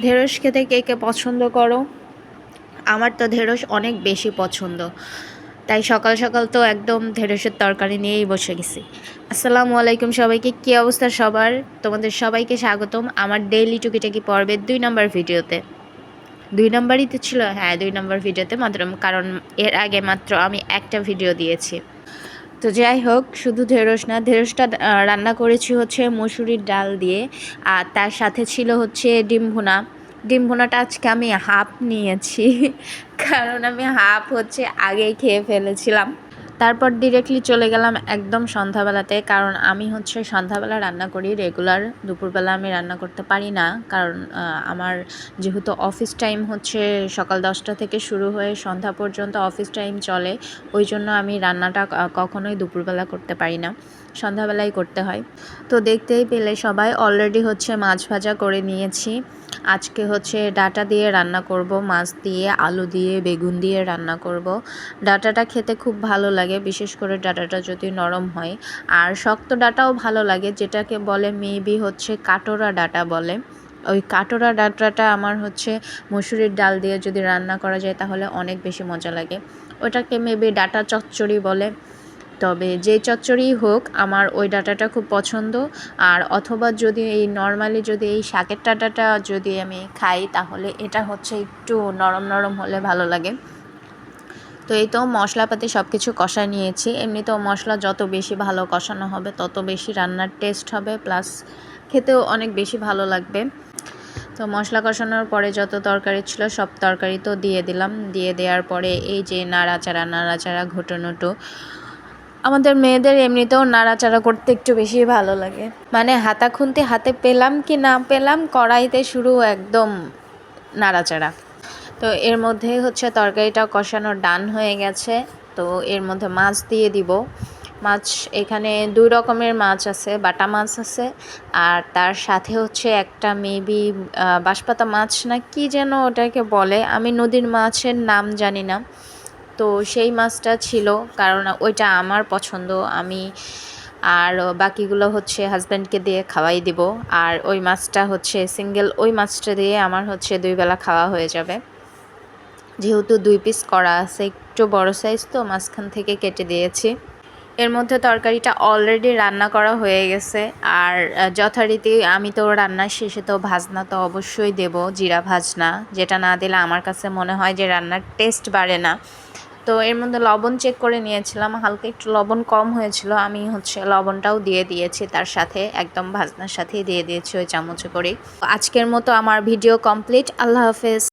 ঢেঁড়স খেতে কে কে পছন্দ করো? আমার তো ঢেঁড়স অনেক বেশি পছন্দ, তাই সকাল সকাল তো একদম ঢেঁড়সের তরকারি নিয়েই বসে গেছি। আসসালামু আলাইকুম সবাইকে, কী অবস্থা সবার? তোমাদের সবাইকে স্বাগতম আমার ডেইলি টুকিটাকি পর্বের 2 নম্বর ভিডিওতে। 2 নম্বরই তো ছিল, হ্যাঁ 2 নম্বর ভিডিওতে মাত্র, কারণ এর আগে মাত্র আমি একটা ভিডিও দিয়েছি। তো যাই হোক, শুধু ঢেঁড়স না, ঢেঁড়সটা রান্না করেছি হচ্ছে মসুরির ডাল দিয়ে, আর তার সাথে ছিল হচ্ছে ডিম ভুনা। ডিম ভুনাটা আজকে আমি হাফ নিয়েছি কারণ আমি হাফ হচ্ছে আগেই খেয়ে ফেলেছিলাম। তারপর ডিরেক্টলি চলে গেলাম একদম সন্ধ্যাবেলাতে, কারণ আমি হচ্ছে সন্ধ্যাবেলা রান্না করি রেগুলার। দুপুরবেলা আমি রান্না করতে পারি না, কারণ আমার যেহেতু অফিস টাইম হচ্ছে সকাল 10টা থেকে শুরু হয়ে সন্ধ্যা পর্যন্ত অফিস টাইম চলে, ওই জন্য আমি রান্নাটা কখনোই দুপুরবেলা করতে পারি না, সন্ধ্যাবেলাই করতে হয়। তো দেখতেই পেলে সবাই অলরেডি হচ্ছে মাছ ভাজা করে নিয়েছি। আজকে হচ্ছে ডাঁটা দিয়ে রান্না করব, মাছ দিয়ে, আলু দিয়ে, বেগুন দিয়ে রান্না করব। ডাঁটাটা খেতে খুব ভালো লাগে, বিশেষ করে ডাঁটাটা যদি নরম হয়। আর শক্ত ডাঁটাও ভালো লাগে, যেটাকে বলে মেবি হচ্ছে কাটোরা ডাঁটা বলে। ওই কাটোরা ডাঁটাটা আমার হচ্ছে মসুরির ডাল দিয়ে যদি রান্না করা যায় তাহলে অনেক বেশি মজা লাগে। ওটাকে মেবি ডাঁটা চচ্চড়ি বলে। তবে যে চচ্চড়িই হোক, আমার ওই ডাঁটাটা খুব পছন্দ। আর অথবা যদি এই নর্মালি যদি এই শাকের ডাঁটাটা যদি আমি খাই, তাহলে এটা হচ্ছে একটু নরম নরম হলে ভালো লাগে। তো এই তো মশলাপাতি সব কিছু কষায় নিয়েছি। এমনিতেও মশলা যত বেশি ভালো কষানো হবে তত বেশি রান্নার টেস্ট হবে, প্লাস খেতেও অনেক বেশি ভালো লাগবে। তো মশলা কষানোর পরে যত তরকারি ছিল সব তরকারি তো দিয়ে দিলাম। দিয়ে দেওয়ার পরে এই যে নাড়াচাড়া ঘোটানোটো, আমাদের মেয়েদের এমনিতেও নাড়াচাড়া করতে একটু বেশি ভালো লাগে। মানে হাতা খুন্তি হাতে পেলাম কি না পেলাম, কড়াইতে শুরু একদম নাড়াচাড়া। তো এর মধ্যে হচ্ছে তরকারিটা কষানো ডান হয়ে গেছে। তো এর মধ্যে মাছ দিয়ে দিব। মাছ এখানে 2 রকমের মাছ আছে, বাটা মাছ আছে, আর তার সাথে হচ্ছে একটা মেবি বাঁশপাতা মাছ না কি যেন ওটাকে বলে, আমি নদীর মাছের নাম জানি না। তো সেই মাছটা ছিল, কারণ ওইটা আমার পছন্দ, আমি আর বাকিগুলো হচ্ছে হাজব্যান্ডকে দিয়ে খাওয়াই দিব। আর ওই মাছটা হচ্ছে সিঙ্গেল, ওই মাছটা দিয়ে আমার হচ্ছে 2 বেলা খাওয়া হয়ে যাবে। যেহেতু 2 পিস করা আছে, একটু বড় সাইজ তো মাঝখান থেকে কেটে দিয়েছি। এর মধ্যে তরকারিটা অলরেডি রান্না করা হয়ে গেছে। আর যথারীতি আমি তো রান্নার শেষে তো ভাজনা তো অবশ্যই দেব, জিরা ভাজনা, যেটা না দিলে আমার কাছে মনে হয় যে রান্নার টেস্ট বাড়ে না। তো এর মধ্যে লবণ চেক করে নিয়েছিলাম, হালকা একটু লবণ কম হয়েছিল, আমি হচ্ছে লবণটাও দিয়ে দিয়েছি, তার সাথে একদম ভাজনার সাথেই দিয়ে দিয়েছি ওই চামচে করে। আজকের মতো আমার ভিডিও কমপ্লিট। আল্লাহ হাফেজ।